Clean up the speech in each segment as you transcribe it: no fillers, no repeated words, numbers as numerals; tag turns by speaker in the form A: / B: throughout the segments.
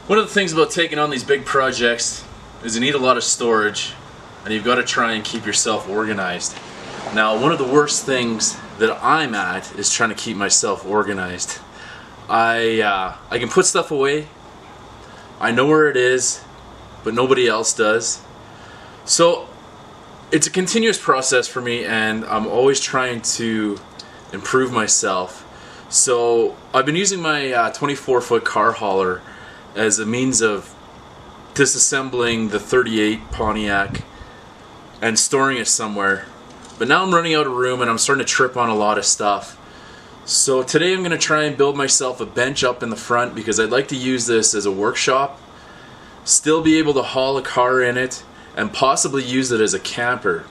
A: One of the things about taking on these big projects is you need a lot of storage, and you've got to try and keep yourself organized. Now, one of the worst things that I'm at is trying to keep myself organized. I can put stuff away, I know where it is, but nobody else does. So it's a continuous process for me, and I'm always trying to improve myself. So I've been using my 24-foot car hauler as a means of disassembling the 38 Pontiac and storing it somewhere. But now I'm running out of room and I'm starting to trip on a lot of stuff. So today I'm going to try and build myself a bench up in the front because I'd like to use this as a workshop, still be able to haul a car in it, and possibly use it as a camper.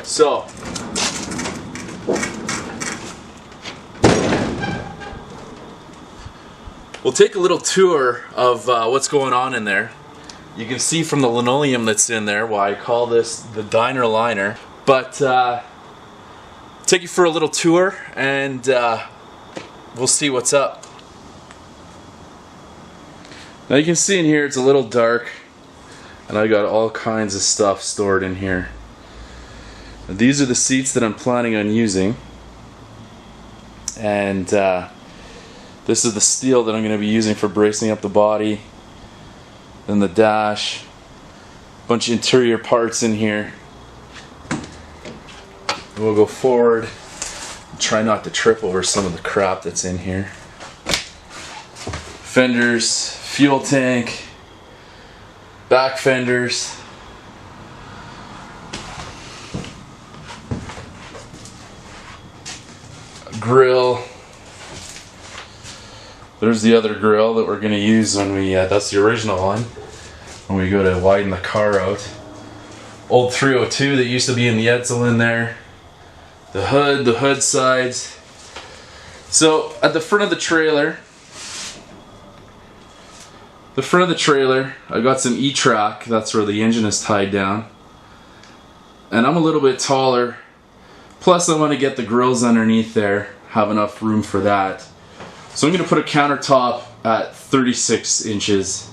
A: So we'll take a little tour of what's going on in there. You can see from the linoleum that's in there why I call this the diner liner. But take you for a little tour and we'll see what's up. Now you can see in here it's a little dark and I got all kinds of stuff stored in here. Now, these are the seats that I'm planning on using, and this is the steel that I'm going to be using for bracing up the body. Then the dash, a bunch of interior parts in here. We'll go forward, try not to trip over some of the crap that's in here. Fenders, fuel tank, back fenders. Grill. There's the other grill that we're going to use when we, that's the original one, when we go to widen the car out. Old 302 that used to be in the Edsel in there. The hood sides. So at the front of the trailer, I got some E-track, that's where the engine is tied down. And I'm a little bit taller, plus I want to get the grills underneath there, have enough room for that. So I'm going to put a countertop at 36 inches.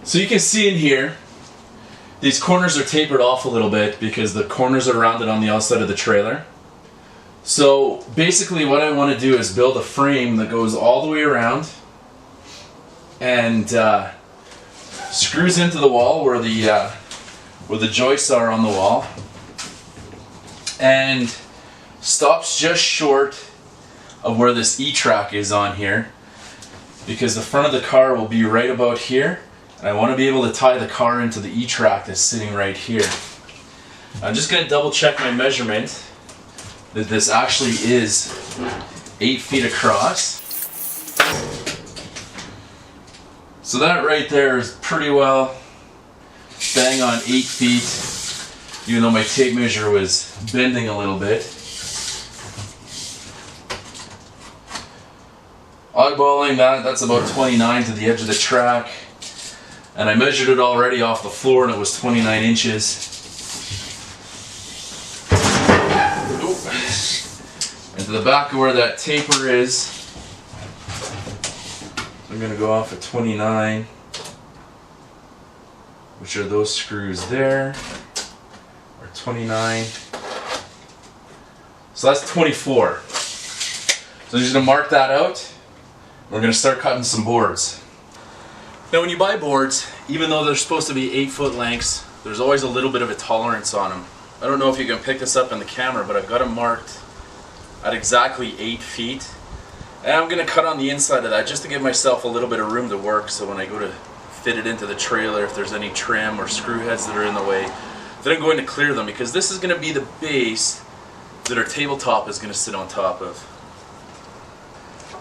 A: So you can see in here, these corners are tapered off a little bit because the corners are rounded on the outside of the trailer. So basically what I want to do is build a frame that goes all the way around and screws into the wall where the joists are on the wall, and stops just short of where this E-track is on here, because the front of the car will be right about here, and I want to be able to tie the car into the E-track that's sitting right here. I'm just going to double check my measurement that this actually is 8 feet across. So that right there is pretty well bang on 8 feet, even though my tape measure was bending a little bit. Eyeballing that's about 29 to the edge of the track, and I measured it already off the floor and it was 29 inches. And to the back of where that taper is, I'm going to go off at 29, which are those screws there, or 29. So that's 24. So I'm just going to mark that out. We're going to start cutting some boards. Now when you buy boards, even though they're supposed to be 8-foot lengths, there's always a little bit of a tolerance on them. I don't know if you can pick this up in the camera, but I've got them marked at exactly 8 feet. And I'm going to cut on the inside of that just to give myself a little bit of room to work, so when I go to fit it into the trailer, if there's any trim or screw heads that are in the way, then I'm going to clear them, because this is going to be the base that our tabletop is going to sit on top of.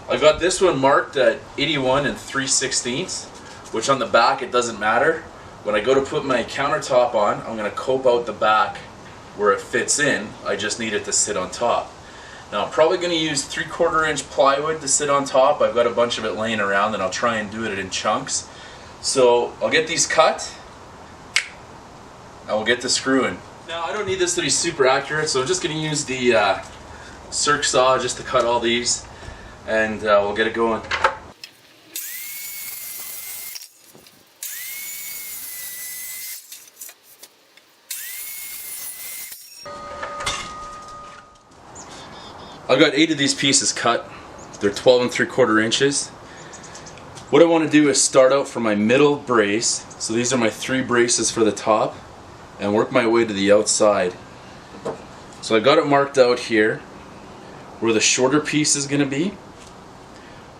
A: I got this one marked at 81 3/16, which on the back it doesn't matter. When I go to put my countertop on, I'm going to cope out the back where it fits in. I just need it to sit on top. Now I'm probably going to use 3/4 inch plywood to sit on top. I've got a bunch of it laying around, and I'll try and do it in chunks. So I'll get these cut, and we'll get to screwing. Now I don't need this to be super accurate, so I'm just going to use the circ saw just to cut all these. and we'll get it going. I've got 8 of these pieces cut. They're 12 3/4 inches. What I want to do is start out from my middle brace. So these are my 3 braces for the top, and work my way to the outside. So I got it marked out here where the shorter piece is going to be.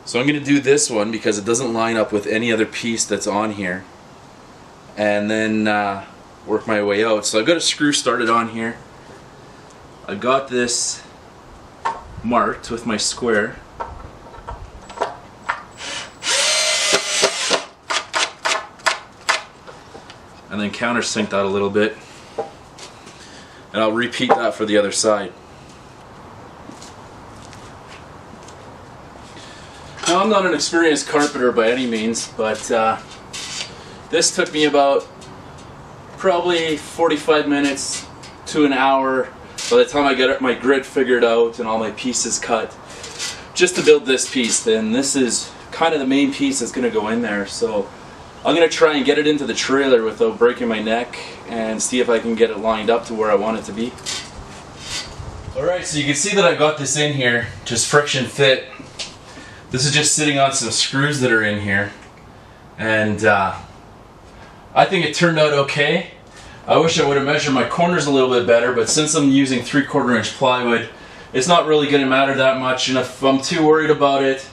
A: So I'm going to do this one because it doesn't line up with any other piece that's on here. And then work my way out. So I've got a screw started on here. I got this marked with my square. And then countersink that a little bit. And I'll repeat that for the other side. Now, I'm not an experienced carpenter by any means, but this took me about probably 45 minutes to an hour by the time I got my grid figured out and all my pieces cut, just to build this piece. Then this is kind of the main piece that's going to go in there. So I'm going to try and get it into the trailer without breaking my neck and see if I can get it lined up to where I want it to be. Alright, so you can see that I got this in here, just friction fit. This is just sitting on some screws that are in here. And I think it turned out okay. I wish I would have measured my corners a little bit better, but since I'm using 3/4 inch plywood, it's not really going to matter that much. And if I'm too worried about it,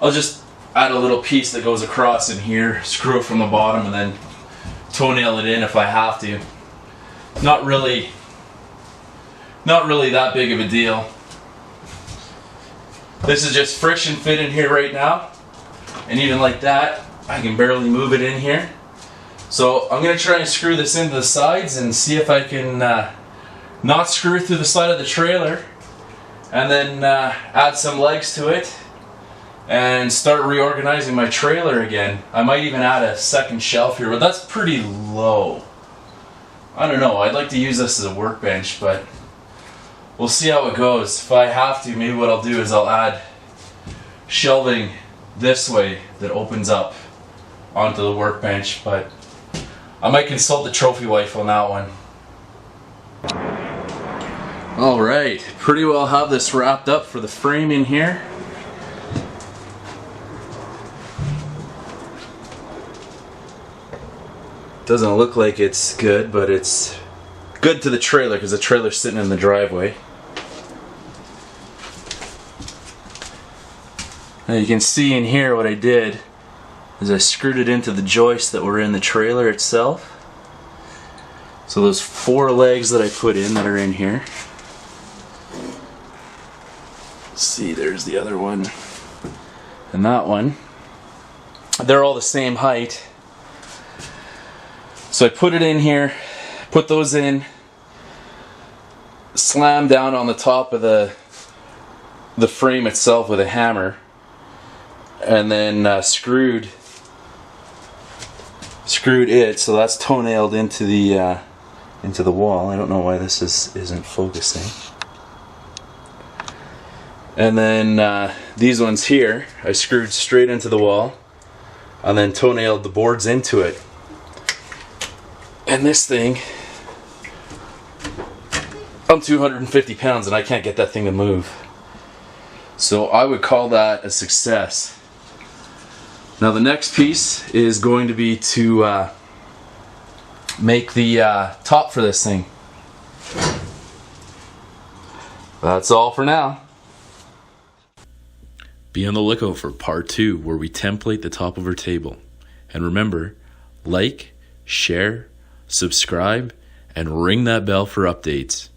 A: I'll just add a little piece that goes across in here, screw it from the bottom, and then toenail it in if I have to. Not really that big of a deal. This is just friction fit in here right now, and even like that, I can barely move it in here. So I'm going to try and screw this into the sides and see if I can not screw through the side of the trailer, and then add some legs to it and start reorganizing my trailer again. I might even add a second shelf here, but that's pretty low. I don't know, I'd like to use this as a workbench, but we'll see how it goes. If I have to, maybe what I'll do is I'll add shelving this way that opens up onto the workbench, but I might consult the trophy wife on that one. Alright, pretty well have this wrapped up for the frame in here. Doesn't look like it's good, but it's good to the trailer because the trailer's sitting in the driveway. Now you can see in here what I did is I screwed it into the joists that were in the trailer itself. So those 4 legs that I put in that are in here. See, there's the other one and that one. They're all the same height. So I put it in here, put those in, slammed down on the top of the frame itself with a hammer, and then screwed it, so that's toenailed into the wall. I don't know why this isn't focusing. And then these ones here, I screwed straight into the wall, and then toenailed the boards into it. And this thing, I'm 250 pounds and I can't get that thing to move. So I would call that a success. Now the next piece is going to be to make the top for this thing. That's all for now. Be on the lookout for part 2 where we template the top of our table. And remember, like, share, subscribe, and ring that bell for updates.